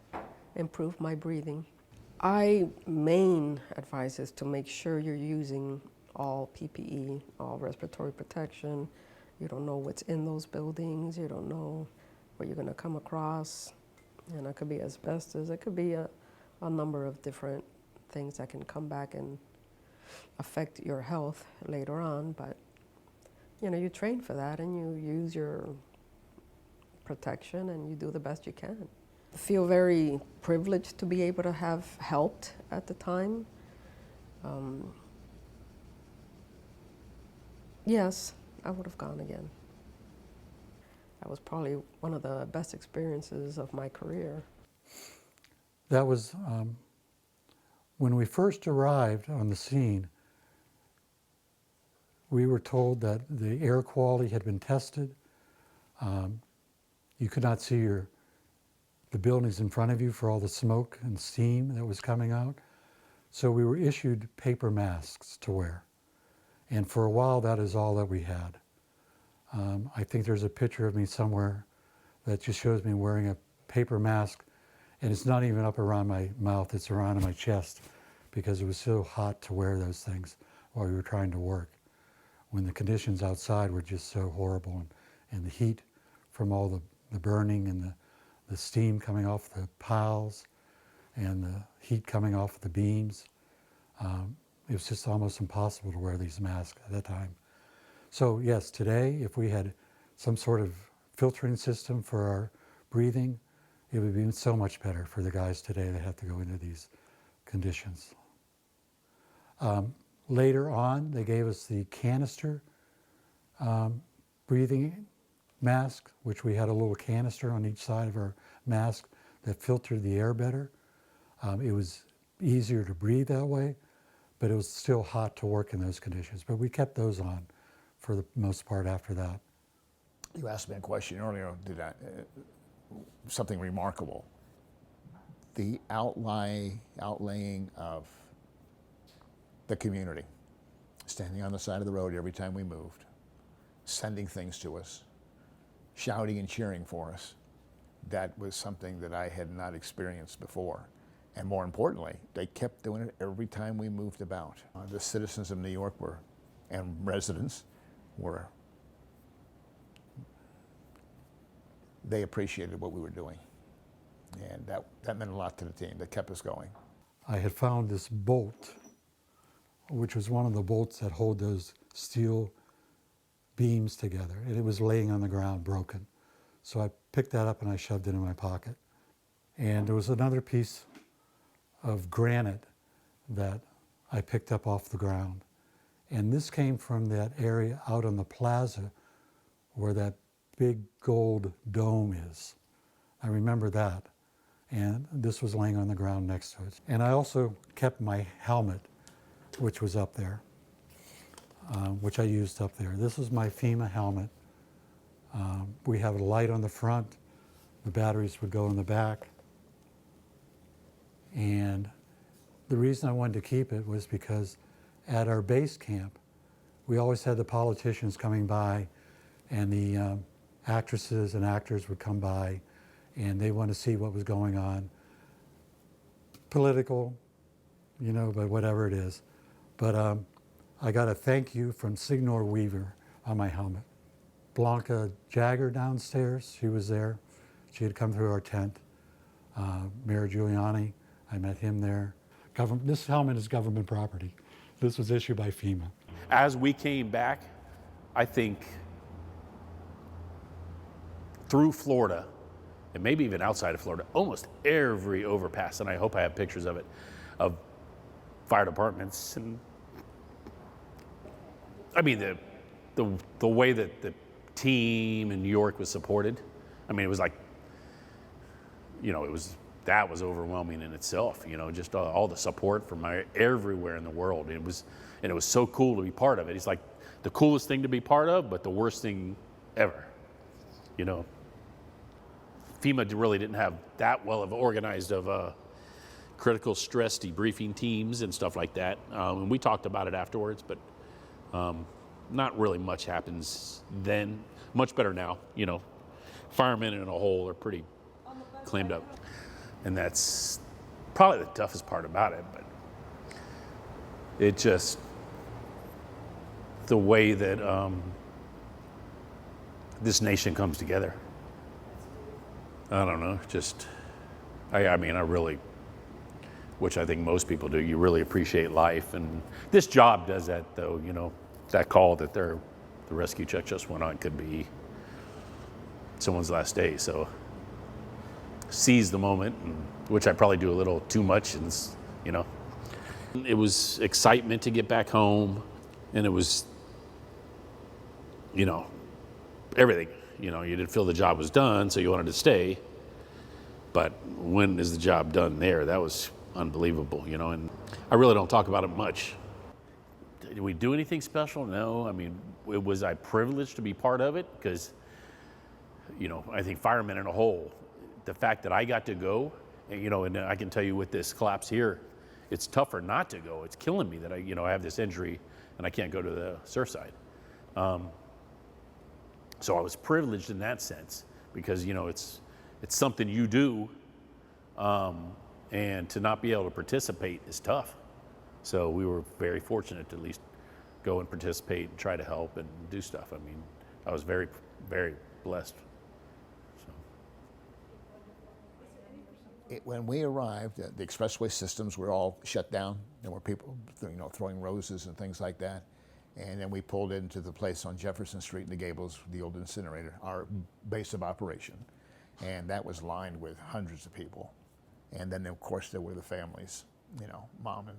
improve my breathing. Main advice is to make sure you're using all PPE, all respiratory protection. You don't know what's in those buildings. You don't know what you're going to come across. And it could be asbestos. It could be a number of different things that can come back and affect your health later on. But, you know, you train for that and you use your protection and you do the best you can. I feel very privileged to be able to have helped at the time. Yes, I would have gone again. That was probably one of the best experiences of my career. That was when we first arrived on the scene. We were told that the air quality had been tested. You could not see the buildings in front of you for all the smoke and steam that was coming out. So we were issued paper masks to wear. And for a while, that is all that we had. I think there's a picture of me somewhere that just shows me wearing a paper mask, and it's not even up around my mouth, it's around my chest, because it was so hot to wear those things while we were trying to work, when the conditions outside were just so horrible, and the heat from all the burning and the steam coming off the piles and the heat coming off the beams. It was just almost impossible to wear these masks at that time. So yes, today, if we had some sort of filtering system for our breathing, it would be so much better for the guys today that have to go into these conditions. Later on, they gave us the canister breathing mask, which we had a little canister on each side of our mask that filtered the air better. It was easier to breathe that way, but it was still hot to work in those conditions. But we kept those on for the most part after that. You asked me a question earlier, something remarkable. The outlaying of the community, standing on the side of the road every time we moved, sending things to us, shouting and cheering for us. That was something that I had not experienced before. And more importantly, they kept doing it every time we moved about. The citizens of New York and residents they appreciated what we were doing. And that meant a lot to the team. That kept us going. I had found this bolt, which was one of the bolts that hold those steel beams together. And it was laying on the ground broken. So I picked that up and I shoved it in my pocket. And there was another piece of granite that I picked up off the ground. And this came from that area out on the plaza where that big gold dome is. I remember that. And this was laying on the ground next to it. And I also kept my helmet, which was up there, which I used up there. This is my Fema helmet. We have a light on the front. The batteries would go in the back. And the reason I wanted to keep it was because at our base camp, we always had the politicians coming by, and the actresses and actors would come by, and they want to see what was going on. Political, you know, but whatever it is. But I got a thank you from Signor Weaver on my helmet. Blanca Jagger downstairs, she was there. She had come through our tent. Mayor Giuliani, I met him there. This helmet is government property. This was issued by FEMA. As we came back, I think through Florida, and maybe even outside of Florida, almost every overpass, and I hope I have pictures of it, of fire departments. And I mean, the way that the team in New York was supported, I mean, it was like, you know, that was overwhelming in itself, you know, just all the support from everywhere in the world. It was so cool to be part of it. It's like the coolest thing to be part of, but the worst thing ever, you know. FEMA really didn't have that well of organized of critical stress debriefing teams and stuff like that. And we talked about it afterwards, but not really much happens then. Much better now, you know. Firemen in a whole are pretty clammed up. And that's probably the toughest part about it, but it just, the way that this nation comes together. I don't know, just, I mean, I really, which I think most people do, you really appreciate life. And this job does that though, you know, that call that the rescue check just went on could be someone's last day. So seize the moment, which I probably do a little too much, and you know. It was excitement to get back home, and it was, you know, everything. You know, you didn't feel the job was done, so you wanted to stay. But when is the job done there? That was unbelievable, you know, and I really don't talk about it much. Did we do anything special? No. I mean, was I privileged to be part of it? Because, you know, I think firemen in a whole, the fact that I got to go, and, you know, and I can tell you with this collapse here, it's tougher not to go. It's killing me that I have this injury and I can't go to the Surfside. So I was privileged in that sense because, you know, it's something you do, and to not be able to participate is tough. So we were very fortunate to at least go and participate and try to help and do stuff. I mean, I was very, very blessed. When we arrived, the expressway systems were all shut down. There were people, you know, throwing roses and things like that. And then we pulled into the place on Jefferson Street in the Gables, the old incinerator, our base of operation. And that was lined with hundreds of people. And then, of course, there were the families, you know, mom and,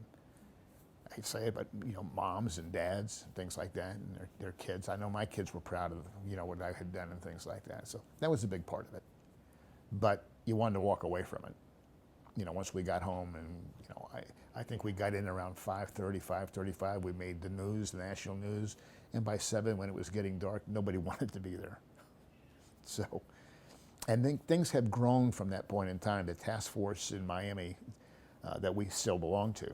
I hate to say it, but, you know, moms and dads, and things like that, and their kids. I know my kids were proud of, you know, what I had done and things like that. So that was a big part of it. But you wanted to walk away from it. You know, once we got home, and, you know, I think we got in around 5:30, 5:35. We made the news, the national news, and by 7, when it was getting dark, nobody wanted to be there. So, and then things have grown from that point in time. The task force in Miami that we still belong to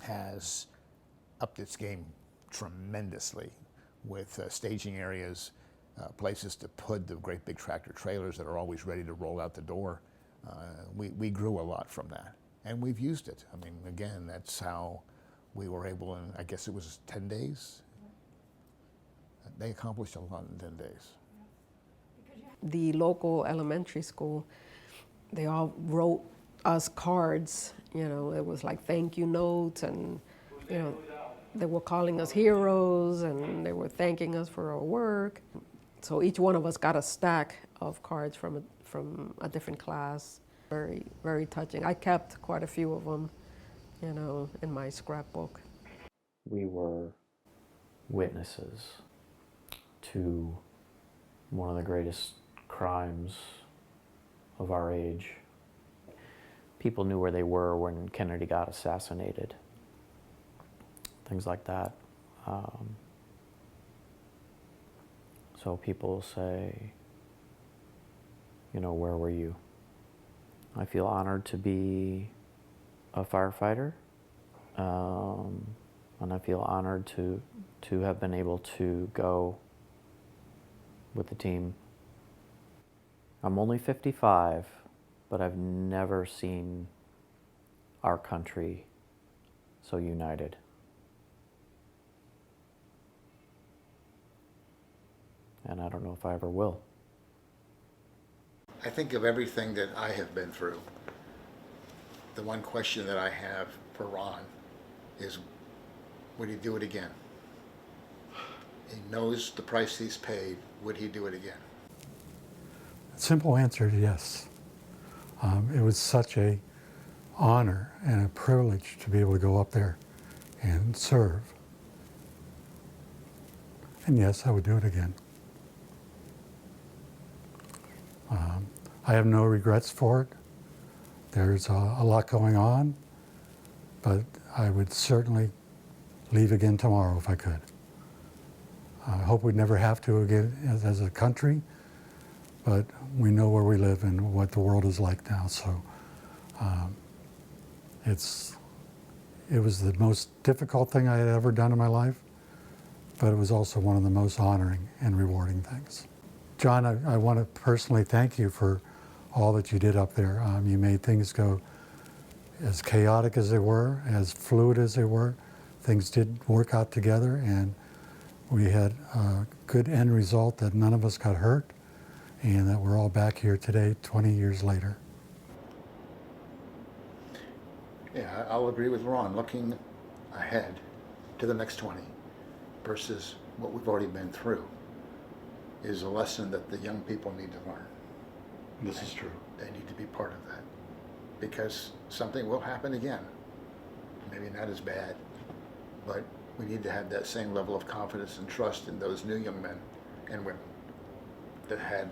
has upped its game tremendously with staging areas, places to put the great big tractor trailers that are always ready to roll out the door. We grew a lot from that, and we've used it. I mean, again, that's how we were able, in, I guess it was 10 days. They accomplished a lot in 10 days. The local elementary school, they all wrote us cards. You know, it was like thank you notes, and, you know, they were calling us heroes, and they were thanking us for our work. So each one of us got a stack of cards from a different class. Very, very touching. I kept quite a few of them, you know, in my scrapbook. We were witnesses to one of the greatest crimes of our age. People knew where they were when Kennedy got assassinated. Things like that. So people say, you know, where were you? I feel honored to be a firefighter, and I feel honored to have been able to go with the team. I'm only 55, but I've never seen our country so united. And I don't know if I ever will. I think of everything that I have been through. The one question that I have for Ron is, would he do it again? He knows the price he's paid. Would he do it again? Simple answer, yes. It was such a honor and a privilege to be able to go up there and serve. And yes, I would do it again. I have no regrets for it. There's a lot going on, but I would certainly leave again tomorrow if I could. I hope we'd never have to again as a country, but we know where we live and what the world is like now, so It was the most difficult thing I had ever done in my life, but it was also one of the most honoring and rewarding things. John, I want to personally thank you for all that you did up there. You made things go as chaotic as they were, as fluid as they were. Things did work out together, and we had a good end result that none of us got hurt, and that we're all back here today, 20 years later. Yeah, I'll agree with Ron. Looking ahead to the next 20 versus what we've already been through is a lesson that the young people need to learn. This is true. They need to be part of that because something will happen again. Maybe not as bad, but we need to have that same level of confidence and trust in those new young men and women that had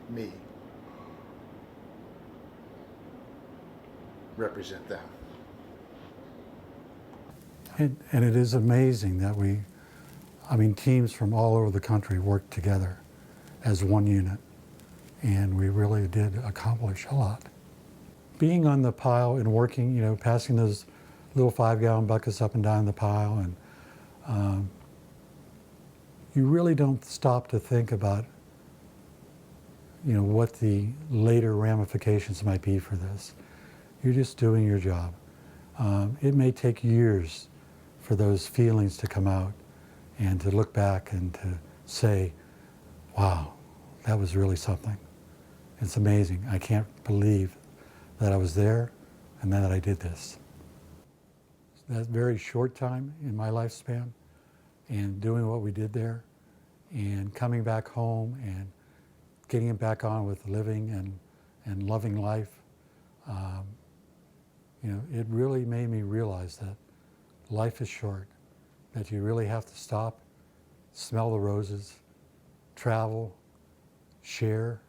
me represent them. And it is amazing that teams from all over the country worked together as one unit, and we really did accomplish a lot. Being on the pile and working, passing those little 5-gallon buckets up and down the pile, and you really don't stop to think about, what the later ramifications might be for this. You're just doing your job. It may take years for those feelings to come out and to look back and to say, wow, that was really something. It's amazing. I can't believe that I was there and that I did this. That very short time in my lifespan and doing what we did there and coming back home and getting it back on with living and loving life, it really made me realize that life is short, that you really have to stop, smell the roses, travel, share.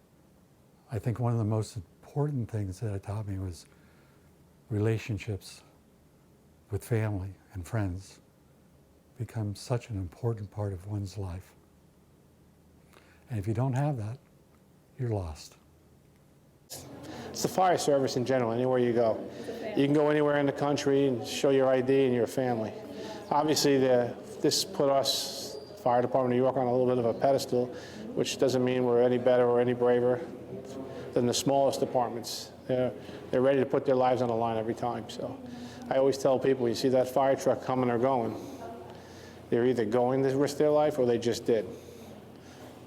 I think one of the most important things that it taught me was relationships with family and friends become such an important part of one's life. And if you don't have that, you're lost. It's the fire service in general, anywhere you go. You can go anywhere in the country and show your ID and your family. Obviously, this put us, Fire Department of New York, on a little bit of a pedestal, which doesn't mean we're any better or any braver than the smallest departments. They're ready to put their lives on the line every time. So I always tell people, you see that fire truck coming or going, they're either going to risk their life or they just did.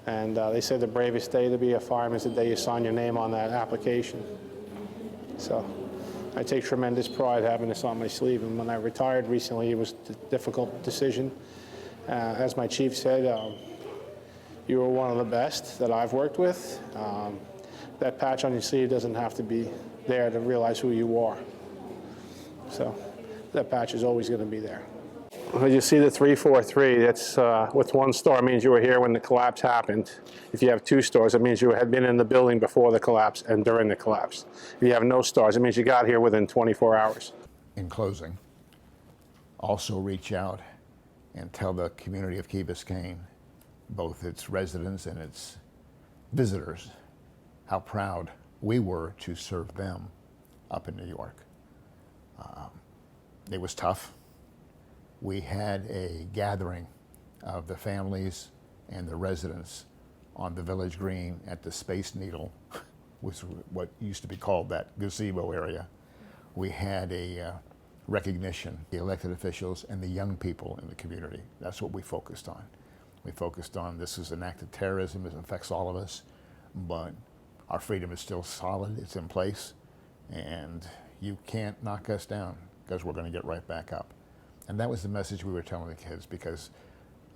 And they say the bravest day to be a fireman is the day you sign your name on that application. So I take tremendous pride having this on my sleeve. And when I retired recently, it was a difficult decision. As my chief said, you were one of the best that I've worked with. That patch on your sleeve doesn't have to be there to realize who you are. So that patch is always going to be there. When you see the 343, that's with one star, it means you were here when the collapse happened. If you have 2 stars, it means you had been in the building before the collapse and during the collapse. If you have no stars, it means you got here within 24 hours. In closing, also reach out and tell the community of Key Biscayne, both its residents and its visitors, how proud we were to serve them up in New York. It was tough. We had a gathering of the families and the residents on the village green at the Space Needle, which was what used to be called that gazebo area. We had a recognition, the elected officials and the young people in the community. That's what we focused on. We focused on this is an act of terrorism, it affects all of us, but our freedom is still solid, it's in place, and you can't knock us down because we're going to get right back up. And that was the message we were telling the kids, because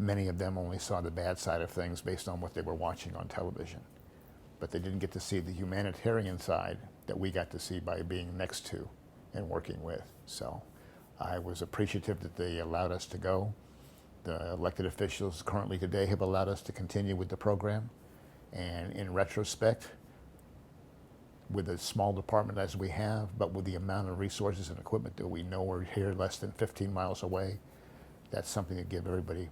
many of them only saw the bad side of things based on what they were watching on television. But they didn't get to see the humanitarian side that we got to see by being next to and working with. So I was appreciative that they allowed us to go. The elected officials currently today have allowed us to continue with the program. And in retrospect, with a small department as we have, but with the amount of resources and equipment that we know are here less than 15 miles away, that's something to give everybody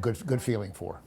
good feeling for.